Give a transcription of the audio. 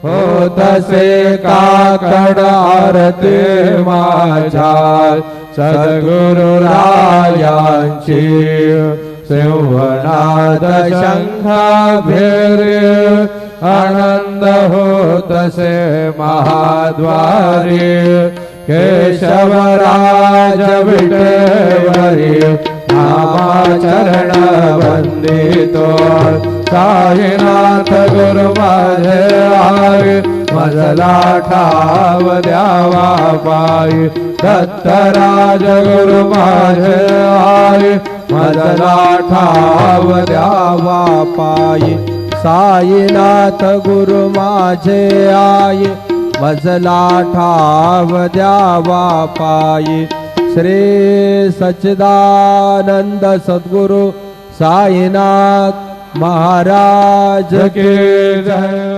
होतसे काकड आरती माझ्या सद्गुरु रायांची सिंहनाद शंखाभेर आनंद होतसे महाद्वारी केशवराज विटेवरी नामाचरण वंदितो साईनाथ गुरु माझे आय मजला ठाव द्यावा पायी दत्तराज गुरु माझे आय मजला ठाव द्यावा पायी साईनाथ गुरु माझे आय मजला ठाव द्यावा पायी श्री सच्चिदानंद सद्गुरु साईनाथ महाराज के जय।